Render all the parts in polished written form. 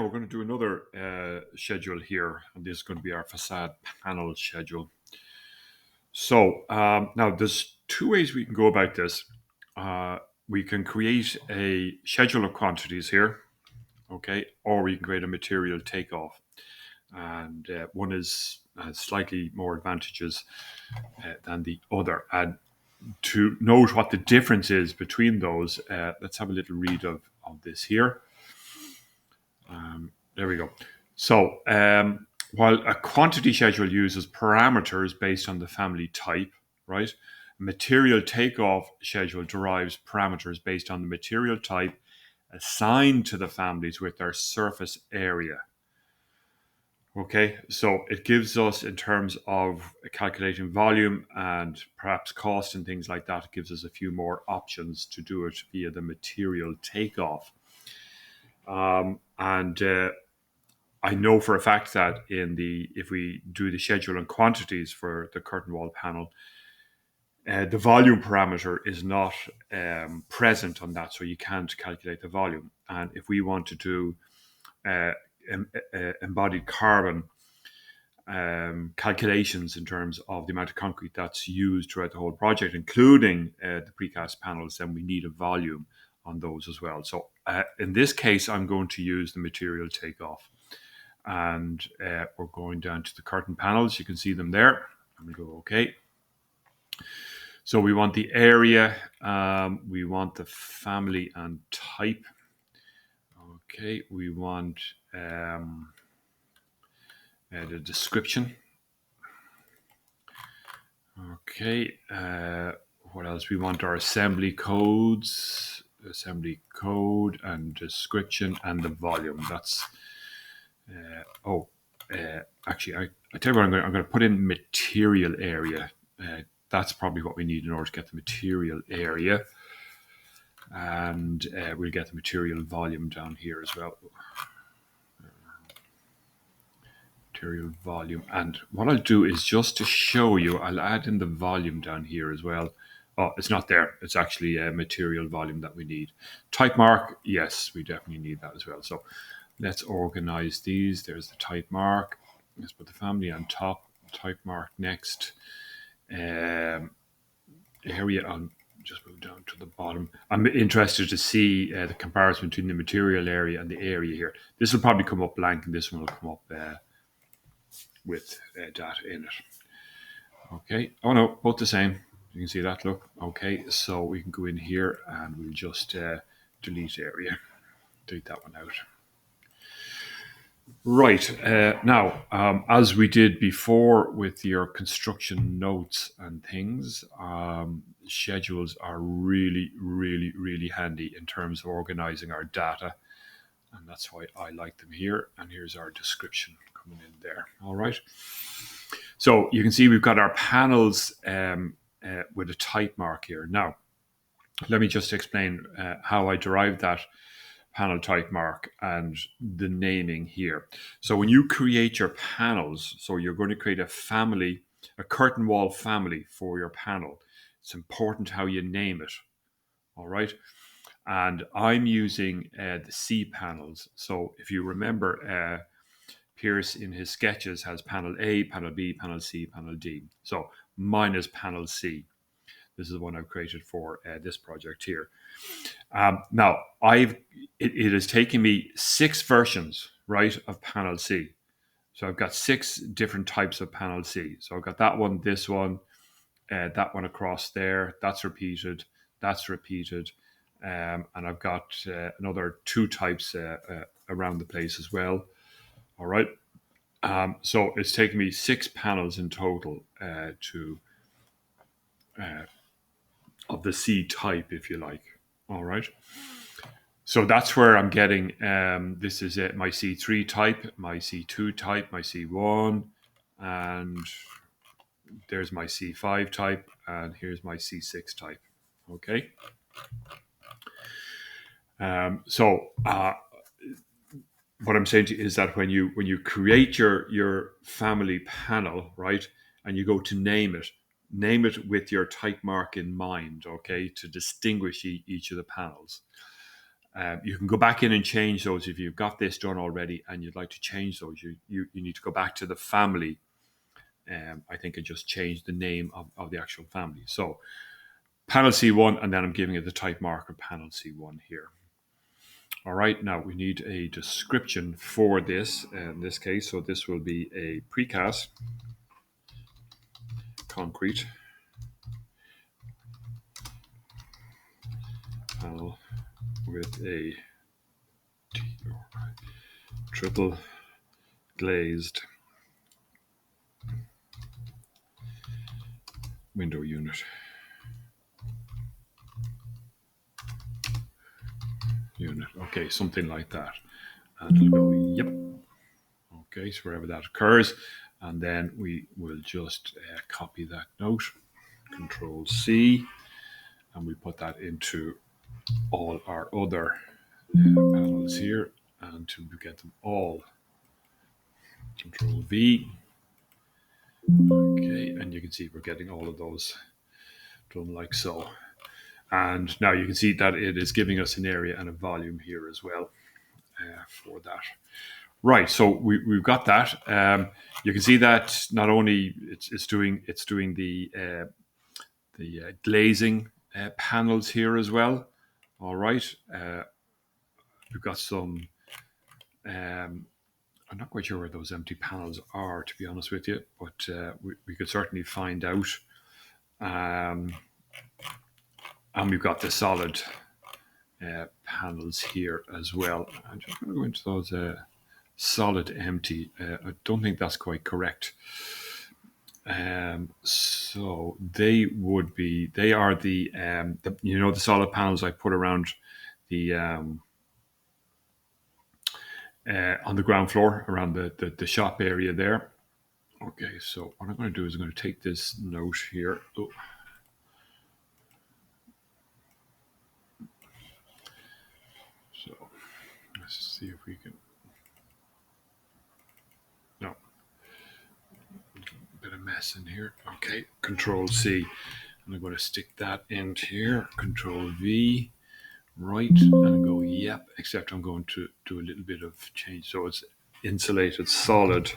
we're going to do another schedule here, and this is going to be our facade panel schedule. So now there's two ways we can go about this. We can create a schedule of quantities here, okay, or we can create a material takeoff. And one has slightly more advantages than the other. And to note what the difference is between those, let's have a little read of this here. There we go. So while a quantity schedule uses parameters based on the family type, right? A material takeoff schedule derives parameters based on the material type assigned to the families with their surface area. Okay, so it gives us, in terms of calculating volume and perhaps cost and things like that, it gives us a few more options to do it via the material takeoff. I know for a fact that if we do the schedule and quantities for the curtain wall panel, the volume parameter is not present on that, so you can't calculate the volume. And if we want to do embodied carbon calculations in terms of the amount of concrete that's used throughout the whole project, including the precast panels, then we need a volume on those as well. So in this case, I'm going to use the material takeoff. And we're going down to the curtain panels. You can see them there. I'm going to go OK. So we want the area. We want the family and type. Okay, we want the description. Okay, what else? We want our assembly codes, assembly code and description and the volume. That's actually, I tell you what, I'm going to put in material area. That's probably what we need in order to get the material area. And we'll get the material volume down here as well. Material volume. And what I'll do is, just to show you, I'll add in the volume down here as well. Oh, it's not there. It's actually a material volume that we need. Type mark, yes, we definitely need that as well. So let's organize these. There's the type mark. Let's put the family on top. Type mark next. Area, I'll just move down to the bottom. I'm interested to see the comparison between the material area and the area here. This will probably come up blank, and this one will come up with data in it. Okay. Oh no, both the same. You can see that. Look. Okay. So we can go in here and we'll just delete area. Delete that one out. Right, now, as we did before with your construction notes and things, schedules are really, really, really handy in terms of organizing our data. And that's why I like them here. And here's our description coming in there. All right. So you can see we've got our panels with a type mark here. Now, let me just explain how I derived that panel type mark and the naming here. So when you create your panels, so you're going to create a family, a curtain wall family for your panel. It's important how you name it. All right. And I'm using the C panels. So if you remember, Pierce in his sketches has panel A, panel B, panel C, panel D. So mine is panel C. This is the one I've created for this project here. Now, it has taken me 6 versions, right, of panel C. So I've got 6 different types of panel C. So I've got that one, this one, that one across there. That's repeated. That's repeated. And I've got another 2 types around the place as well. All right. So it's taken me 6 panels in total of the C type, if you like. All right. So that's where I'm getting, this is it, my C3 type, my C2 type, my C1, and there's my C5 type, and here's my C6 type. Okay. So what I'm saying to you is that when you create your family panel, right, and you go to name it with your type mark in mind, okay, to distinguish each of the panels. You can go back in and change those if you've got this done already and you'd like to change those. You need to go back to the family, I think, and just change the name of the actual family. So panel C1, and then I'm giving it the type marker panel C1 here. All right, now we need a description for this in this case. So this will be a precast concrete panel with a triple glazed window unit. Okay, something like that. And it'll go, yep. Okay, so wherever that occurs. And then we will just copy that note, Control C, and we put that into all our other panels here. And to get them all, Control V. Okay, and you can see we're getting all of those done like so. And now you can see that it is giving us an area and a volume here as well for that. Right, so we've got that. You can see that not only it's doing the glazing panels here as well. All right, we've got some. I'm not quite sure where those empty panels are, to be honest with you, but we could certainly find out. And we've got the solid panels here as well. I'm just going to go into those solid empty. I don't think that's quite correct. So they are the the solid panels I put around the on the ground floor around the shop area there. Okay, so what I'm going to do is I'm going to take this note here. Oh. So let's see if we can. No, a bit of mess in here. Okay, Control C, and I'm going to stick that into here. Control V, right, and go yep. Except I'm going to do a little bit of change. So it's insulated solid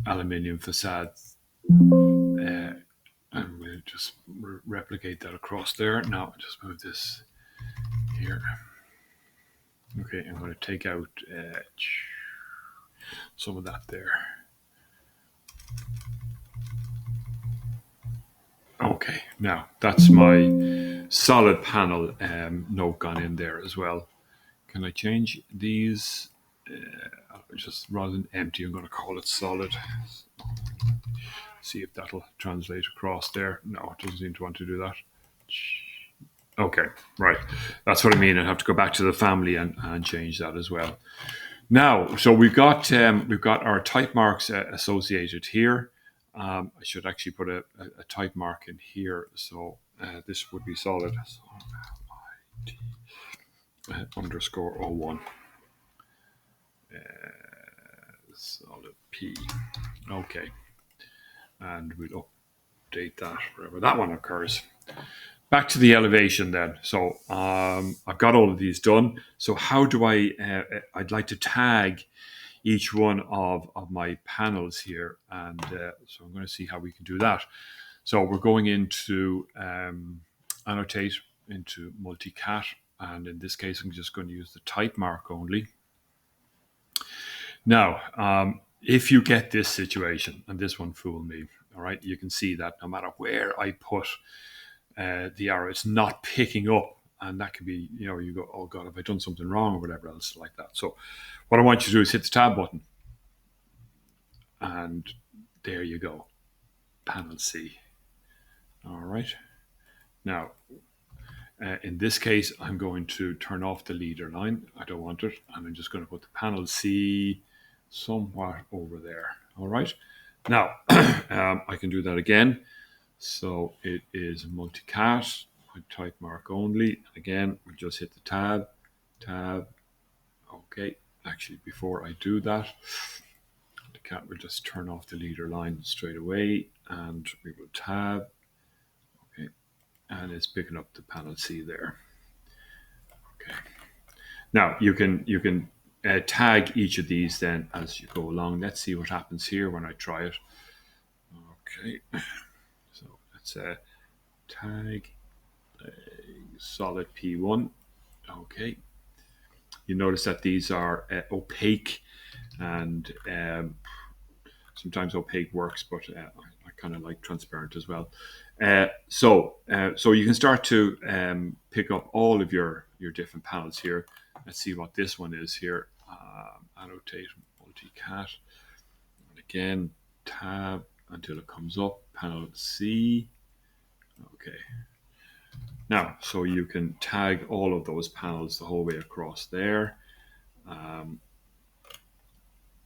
aluminium facade. And we'll just replicate that across there. Now just move this here. Okay, I'm going to take out some of that there. Okay, now that's my solid panel note gone in there as well. Can I change these? Just rather than empty, I'm going to call it solid. See if that'll translate across there. No, it doesn't seem to want to do that. Okay, right. That's what I mean. I have to go back to the family and change that as well. Now, so we've got our type marks associated here. I should actually put a type mark in here. So this would be solid. Underscore 01. Solid P. Okay. And we'll update that wherever that one occurs. Back to the elevation then. So I've got all of these done. So how do I'd like to tag each one of my panels here. And so I'm going to see how we can do that. So we're going into annotate into multicat. And in this case, I'm just going to use the type mark only. Now, if you get this situation, and this one fooled me, all right, you can see that no matter where I put the arrow, it's not picking up. And that could be, you go, oh God, have I done something wrong or whatever else like that. So what I want you to do is hit the tab button. And there you go, panel C. All right. Now, in this case, I'm going to turn off the leader line. I don't want it. And I'm just going to put the panel C somewhat over there. All right. Now, I can do that again. So it is multicat, type mark only. Again, we'll just hit the tab. Okay. Actually, before I do that, the cat will just turn off the leader line straight away. And we will tab. Okay. And it's picking up the panel C there. Now you can tag each of these then as you go along. Let's see what happens here when I try it. Okay, so let's tag a solid P1. Okay, you notice that these are opaque, and sometimes opaque works, but I kind of like transparent as well. So you can start to pick up all of your different panels here. Let's see what this one is here. Annotate multi-cat. And again, tab until it comes up. Panel C. Okay. Now, so you can tag all of those panels the whole way across there.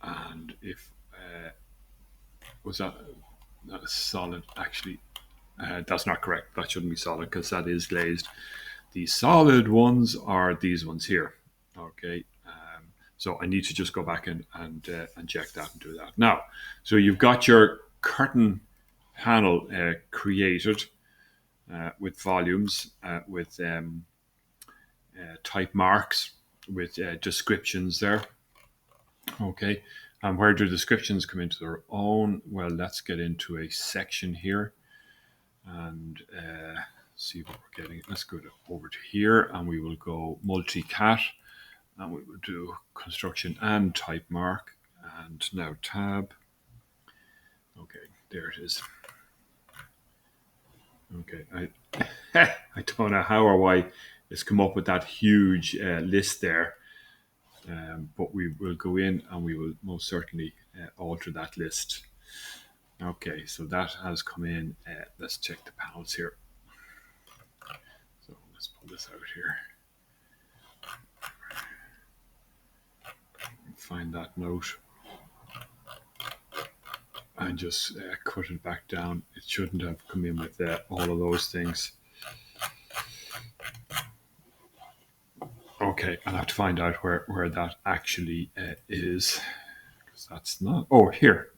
And if was that solid? Actually, that's not correct. That shouldn't be solid because that is glazed. The solid ones are these ones here. Okay. So I need to just go back and check that and do that. Now, so you've got your curtain panel created with volumes, with type marks, with descriptions there. Okay. And where do descriptions come into their own? Well, let's get into a section here and see what we're getting. Let's go over to here and we will go multi-cat and we will do construction and type mark and now tab. Okay, there it is. Okay, I don't know how or why it's come up with that huge list there. But we will go in and we will most certainly alter that list. Okay, so that has come in. Let's check the panels here. So let's pull this out here. Find that note and just cut it back down. It shouldn't have come in with all of those things. Okay, I'll have to find out where that actually is. Because that's not... Oh, here.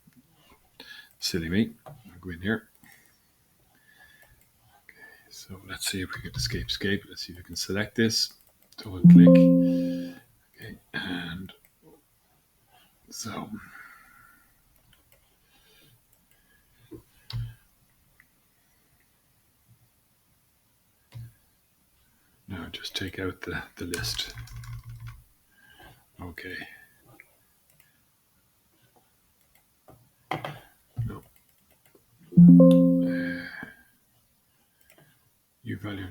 Silly me. I'll go in here. Okay, so let's see if we can escape. Let's see if we can select this. Double click. Okay, and so... Now just take out the list. Okay. No. You value.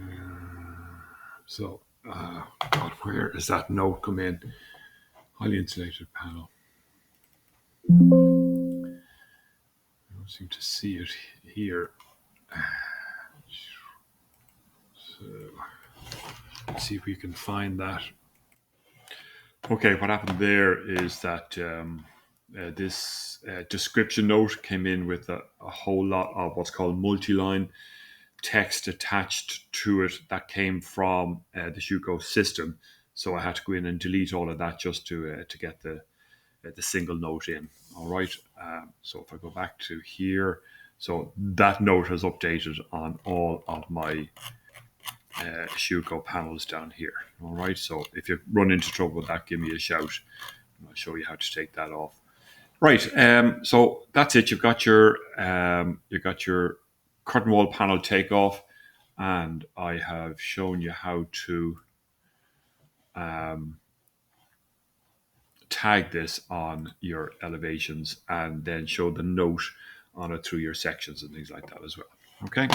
So, God, where is that note come in? Highly insulated panel. I don't seem to see it here. So, let's see if we can find that. Okay, what happened there is that this description note came in with a whole lot of what's called multi-line text attached to it that came from the Shuko system. So I had to go in and delete all of that just to get the single note in. All right. So if I go back to here, so that note has updated on all of my Shuko panels down here. All right. So if you run into trouble with that, give me a shout. And I'll show you how to take that off. Right. So that's it. You've got your curtain wall panel takeoff, and I have shown you how to tag this on your elevations and then show the note on it through your sections and things like that as well. Okay.